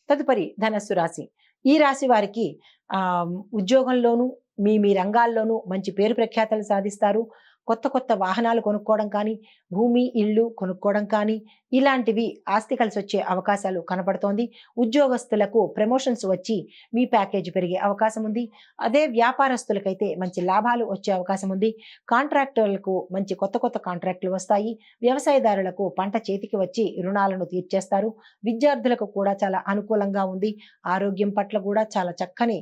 తదుపరి ధనస్సు రాశి. ఈ రాశి వారికి ఉద్యోగంలోనూ మీ మీ రంగాల్లోనూ మంచి పేరు ప్రఖ్యాతలు సాధిస్తారు. కొత్త కొత్త వాహనాలు కొనుక్కోవడం కానీ, భూమి, ఇల్లు కొనుక్కోవడం కానీ, ఇలాంటివి ఆస్తి కలిసొచ్చే అవకాశాలు కనపడుతోంది. ఉద్యోగస్తులకు ప్రమోషన్స్ వచ్చి మీ ప్యాకేజ్ పెరిగే అవకాశం ఉంది. అదే వ్యాపారస్తులకైతే మంచి లాభాలు వచ్చే అవకాశం ఉంది. కాంట్రాక్టర్లకు మంచి కొత్త కొత్త కాంట్రాక్టులు వస్తాయి. వ్యవసాయదారులకు పంట చేతికి వచ్చి రుణాలను తీర్చేస్తారు. విద్యార్థులకు కూడా చాలా అనుకూలంగా ఉంది. ఆరోగ్యం పట్ల కూడా చాలా చక్కని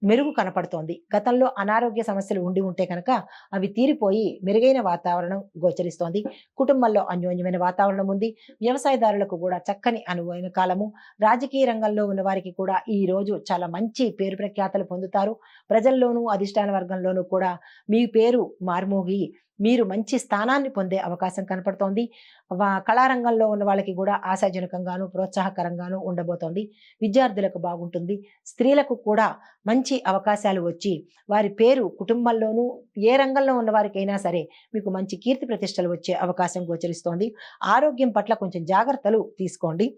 మెరుగు కనపడుతోంది. గతంలో అనారోగ్య సమస్యలు ఉండి ఉంటే కనుక అవి తీరిపోయి మెరుగైన వాతావరణం గోచరిస్తోంది. కుటుంబంలో అన్యోన్యమైన వాతావరణం ఉంది. వ్యవసాయదారులకు కూడా చక్కని అనువైన కాలము. రాజకీయ రంగంలో ఉన్న వారికి కూడా ఈ రోజు చాలా మంచి పేరు ప్రఖ్యాతలు పొందుతారు. ప్రజల్లోనూ అధిష్టాన వర్గంలోనూ కూడా మీ పేరు మార్మోగి మీరు మంచి స్థానాన్ని పొందే అవకాశం కనపడుతోంది. కళారంగంలో ఉన్న వాళ్ళకి కూడా ఆశాజనకంగాను ప్రోత్సాహకరంగాను ఉండబోతోంది. విద్యార్థులకు బాగుంటుంది. స్త్రీలకు కూడా మంచి అవకాశాలు వచ్చి వారి పేరు కుటుంబంలోనూ ఏ రంగంలో ఉన్న వారికైనా సరే మీకు మంచి కీర్తి ప్రతిష్టలు వచ్చే అవకాశం గోచరిస్తోంది. ఆరోగ్యం పట్ల కొంచెం జాగ్రత్తలు తీసుకోండి.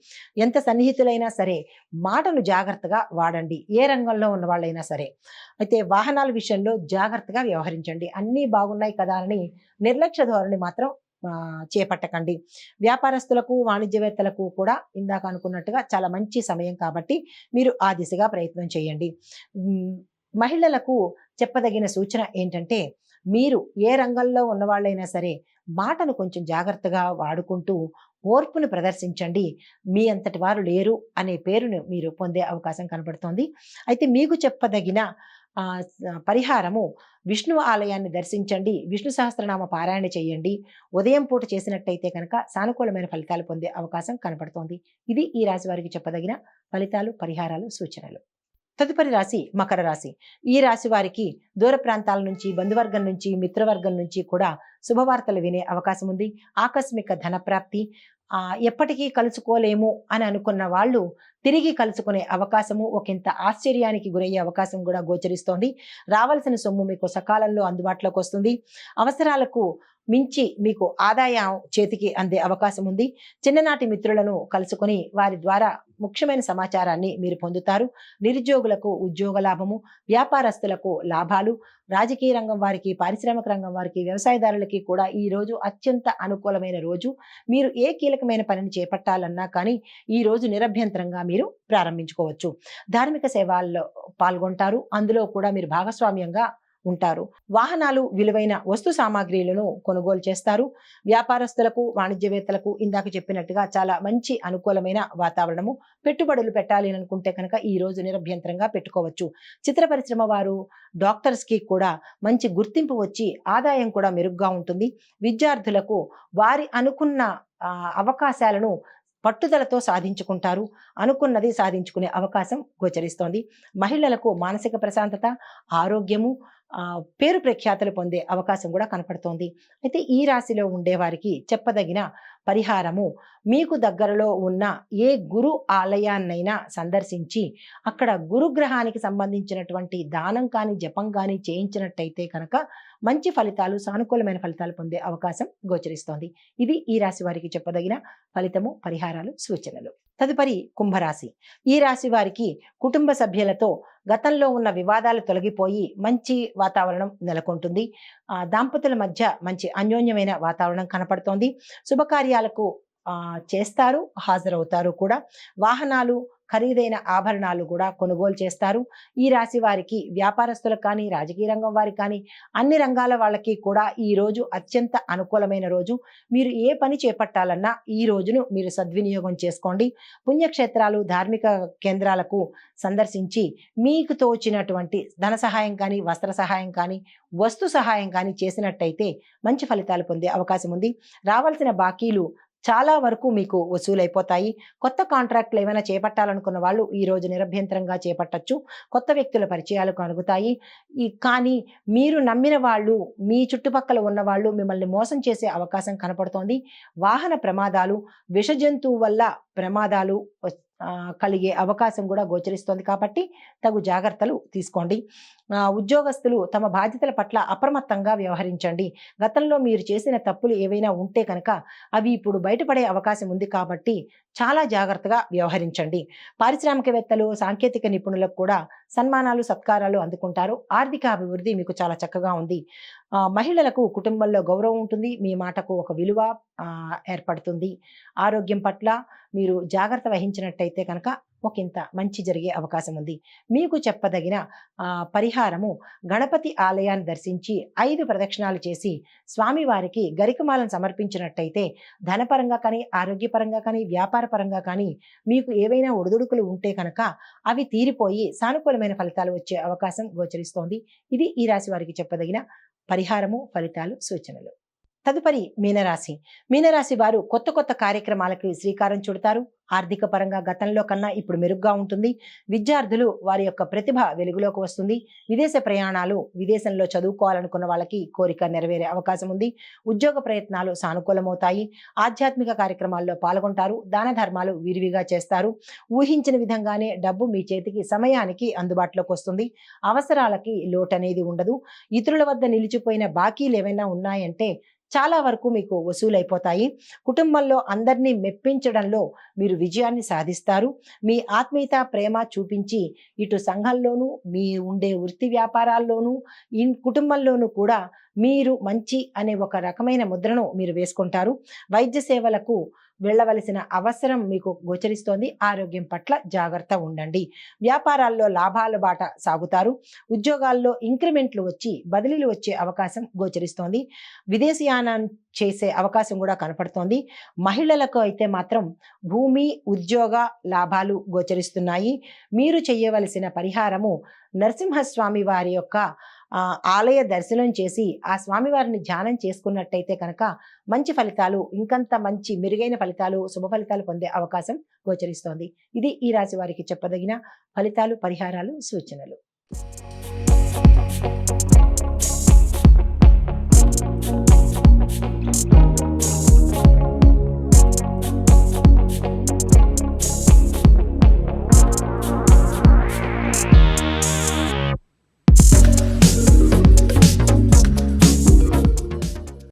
ఎంత సన్నిహితులైనా సరే మాటను జాగ్రత్తగా వాడండి, ఏ రంగంలో ఉన్న వాళ్ళైనా సరే. అయితే వాహనాల విషయంలో జాగ్రత్తగా వ్యవహరించండి. అన్నీ బాగున్నాయి కదా అని నిర్లక్ష్య ధోరణి మాత్రం చేపట్టకండి. వ్యాపారస్తులకు వాణిజ్యవేత్తలకు కూడా ఇందాక అనుకున్నట్టుగా చాలా మంచి సమయం కాబట్టి మీరు ఆ దిశగా ప్రయత్నం చేయండి. మహిళలకు చెప్పదగిన సూచన ఏంటంటే, మీరు ఏ రంగంలో ఉన్నవాళ్ళైనా సరే మాటను కొంచెం జాగ్రత్తగా వాడుకుంటూ ఓర్పును ప్రదర్శించండి. మీ అంతటి వారు లేరు అనే పేరును మీరు పొందే అవకాశం కనబడుతోంది. అయితే మీకు చెప్పదగిన పరిహారము, విష్ణు ఆలయాన్ని దర్శించండి. విష్ణు సహస్రనామ పారాయణ చేయండి. ఉదయం పూట చేసినట్టయితే కనుక సానుకూలమైన ఫలితాలు పొందే అవకాశం కనపడుతోంది. ఇది ఈ రాశి వారికి చెప్పదగిన ఫలితాలు, పరిహారాలు, సూచనలు. తదుపరి రాశి మకర రాశి. ఈ రాశి వారికి దూర ప్రాంతాల నుంచి, బంధువర్గం నుంచి, మిత్రవర్గం నుంచి కూడా శుభవార్తలు వినే అవకాశం ఉంది. ఆకస్మిక ధనప్రాప్తి, ఎప్పటికీ కలుసుకోలేము అని అనుకున్న వాళ్ళు తిరిగి కలుసుకునే అవకాశము, ఒకంత ఆశ్చర్యానికి గురయ్యే అవకాశం కూడా గోచరిస్తోంది. రావాల్సిన సొమ్ము మీకు సకాలంలో అందుబాటులోకి వస్తుంది. అవసరాలకు మించి మీకు ఆదాయం చేతికి అందే అవకాశం ఉంది. చిన్ననాటి మిత్రులను కలుసుకొని వారి ద్వారా ముఖ్యమైన సమాచారాన్ని మీరు పొందుతారు. నిరుద్యోగులకు ఉద్యోగ లాభము, వ్యాపారస్తులకు లాభాలు, రాజకీయ రంగం వారికి, పారిశ్రామిక రంగం వారికి, వ్యవసాయదారులకి కూడా ఈ రోజు అత్యంత అనుకూలమైన రోజు. మీరు ఏ కీలకమైన పనిని చేపట్టాలన్నా కానీ ఈ రోజు నిరభ్యంతరంగా మీరు ప్రారంభించుకోవచ్చు. ధార్మిక సేవల్లో పాల్గొంటారు. అందులో కూడా మీరు భాగస్వామ్యంగా ఉంటారు. వాహనాలు, విలువైన వస్తు సామాగ్రిలను కొనుగోలు చేస్తారు. వ్యాపారస్తులకు, వాణిజ్యవేత్తలకు ఇందాక చెప్పినట్టుగా చాలా మంచి అనుకూలమైన వాతావరణము. పెట్టుబడులు పెట్టాలి అనుకుంటే కనుక ఈ రోజు నిరభ్యంతరంగా పెట్టుకోవచ్చు. చిత్ర పరిశ్రమ వారు, డాక్టర్స్ కి కూడా మంచి గుర్తింపు వచ్చి ఆదాయం కూడా మెరుగ్గా ఉంటుంది. విద్యార్థులకు వారి అనుకున్న అవకాశాలను పట్టుదలతో సాధించుకుంటారు. అనుకున్నది సాధించుకునే అవకాశం గోచరిస్తోంది. మహిళలకు మానసిక ప్రశాంతత, ఆరోగ్యము, పేరు ప్రఖ్యాతలు పొందే అవకాశం కూడా కనపడుతోంది. అయితే ఈ రాశిలో ఉండేవారికి చెప్పదగిన పరిహారము, మీకు దగ్గరలో ఉన్న ఏ గురు ఆలయాన్నైనా సందర్శించి అక్కడ గురుగ్రహానికి సంబంధించినటువంటి దానం కానీ, జపం కానీ చేయించినట్టయితే కనుక మంచి ఫలితాలు, సానుకూలమైన ఫలితాలు పొందే అవకాశం గోచరిస్తోంది. ఇది ఈ రాశి వారికి చెప్పదగిన ఫలితము, పరిహారాలు, సూచనలు. తదుపరి కుంభరాశి. ఈ రాశి వారికి కుటుంబ సభ్యులతో గతంలో ఉన్న వివాదాలు తొలగిపోయి మంచి వాతావరణం నెలకొంటుంది. దాంపతుల మధ్య మంచి అన్యోన్యమైన వాతావరణం కనపడుతోంది. శుభకార్యాలకు చేస్తారు, హాజరవుతారు కూడా. వాహనాలు, ఖరీదైన ఆభరణాలు కూడా కొనుగోలు చేస్తారు. ఈ రాశి వారికి, వ్యాపారస్తులకు కానీ, రాజకీయ రంగం వారికి కానీ, అన్ని రంగాల వాళ్ళకి కూడా ఈ రోజు అత్యంత అనుకూలమైన రోజు. మీరు ఏ పని చేపట్టాలన్నా ఈ రోజును మీరు సద్వినియోగం చేసుకోండి. పుణ్యక్షేత్రాలు, ధార్మిక కేంద్రాలకు సందర్శించి మీకు తోచినటువంటి ధన సహాయం కానీ, వస్త్ర సహాయం కానీ, వస్తు సహాయం కానీ చేసినట్టయితే మంచి ఫలితాలు పొందే అవకాశం ఉంది. రావాల్సిన బాకీలు చాలా వరకు మీకు వసూలైపోతాయి. కొత్త కాంట్రాక్ట్లు ఏమైనా చేపట్టాలనుకున్న వాళ్ళు ఈ రోజు నిరభ్యంతరంగా చేపట్టచ్చు. కొత్త వ్యక్తుల పరిచయాలు కలుగుతాయి. కానీ మీరు నమ్మిన వాళ్ళు, మీ చుట్టుపక్కల ఉన్న వాళ్ళు మిమ్మల్ని మోసం చేసే అవకాశం కనపడుతోంది. వాహన ప్రమాదాలు, విష జంతువు వల్ల ప్రమాదాలు కలిగే అవకాశం కూడా గోచరిస్తోంది కాబట్టి తగు జాగ్రత్తలు తీసుకోండి. ఉద్యోగస్తులు తమ బాధ్యతల పట్ల అప్రమత్తంగా వ్యవహరించండి. గతంలో మీరు చేసిన తప్పులు ఏవైనా ఉంటే కనుక అవి ఇప్పుడు బయటపడే అవకాశం ఉంది కాబట్టి చాలా జాగ్రత్తగా వ్యవహరించండి. పారిశ్రామికవేత్తలు, సాంకేతిక నిపుణులకు కూడా సన్మానాలు, సత్కారాలు అందుకుంటారు. ఆర్థిక అభివృద్ధి మీకు చాలా చక్కగా ఉంది. మహిళలకు కుటుంబంలో గౌరవం ఉంటుంది. మీ మాటకు ఒక విలువ ఏర్పడుతుంది. ఆరోగ్యం పట్ల మీరు జాగ్రత్త వహించినట్టయితే కనుక ఒకంత మంచి జరిగే అవకాశం ఉంది. మీకు చెప్పదగిన పరిహారము, గణపతి ఆలయాన్ని దర్శించి 5 ప్రదక్షిణాలు చేసి స్వామివారికి గరికమాలను సమర్పించినట్టయితే ధనపరంగా కానీ, ఆరోగ్యపరంగా కానీ, వ్యాపార పరంగా కానీ మీకు ఏవైనా ఒడిదుడుకులు ఉంటే కనుక అవి తీరిపోయి సానుకూలమైన ఫలితాలు వచ్చే అవకాశం గోచరిస్తోంది. ఇది ఈ రాశి వారికి చెప్పదగిన పరిహారము, ఫలితాలు, సూచనలు. తదుపరి మీనరాశి. మీనరాశి వారు కొత్త కొత్త కార్యక్రమాలకు శ్రీకారం చుడతారు. ఆర్థిక పరంగా గతంలో కన్నా ఇప్పుడు మెరుగ్గా ఉంటుంది. విద్యార్థులు వారి యొక్క ప్రతిభ వెలుగులోకి వస్తుంది. విదేశ ప్రయాణాలు, విదేశంలో చదువుకోవాలనుకున్న వాళ్ళకి కోరిక నెరవేరే అవకాశం ఉంది. ఉద్యోగ ప్రయత్నాలు సానుకూలమవుతాయి. ఆధ్యాత్మిక కార్యక్రమాల్లో పాల్గొంటారు. దాన ధర్మాలు విరివిగా చేస్తారు. ఊహించిన విధంగానే డబ్బు మీ చేతికి సమయానికి అందుబాటులోకి వస్తుంది. అవసరాలకి లోటు అనేది ఉండదు. ఇతరుల వద్ద నిలిచిపోయిన బాకీలు ఏమైనా ఉన్నాయంటే చాలా వరకు మీకు వసూలైపోతాయి. కుటుంబంలో అందరినీ మెప్పించడంలో మీరు విజయాన్ని సాధిస్తారు. మీ ఆత్మీయత, ప్రేమ చూపించి ఇటు సంఘంలోనూ, మీ ఉండే వృత్తి వ్యాపారాల్లోనూ, కుటుంబంలోనూ కూడా మీరు మంచి అనే ఒక రకమైన ముద్రను మీరు వేసుకుంటారు. వైద్య సేవలకు వెళ్ళవలసిన అవసరం మీకు గోచరిస్తోంది. ఆరోగ్యం పట్ల జాగ్రత్త ఉండండి. వ్యాపారాల్లో లాభాల బాట సాగుతారు. ఉద్యోగాల్లో ఇంక్రిమెంట్లు వచ్చి బదిలీలు వచ్చే అవకాశం గోచరిస్తోంది. విదేశీయానం చేసే అవకాశం కూడా కనపడుతోంది. మహిళలకు అయితే మాత్రం భూమి, ఉద్యోగ లాభాలు గోచరిస్తున్నాయి. మీరు చేయవలసిన పరిహారము నరసింహస్వామి వారి యొక్క ఆలయ దర్శనం చేసి ఆ స్వామివారిని ధ్యానం చేసుకున్నట్టయితే కనుక మంచి ఫలితాలు, ఇంకంత మంచి మెరుగైన ఫలితాలు, శుభ ఫలితాలు పొందే అవకాశం గోచరిస్తోంది. ఇది ఈ రాశి వారికి చెప్పదగిన ఫలితాలు, పరిహారాలు, సూచనలు.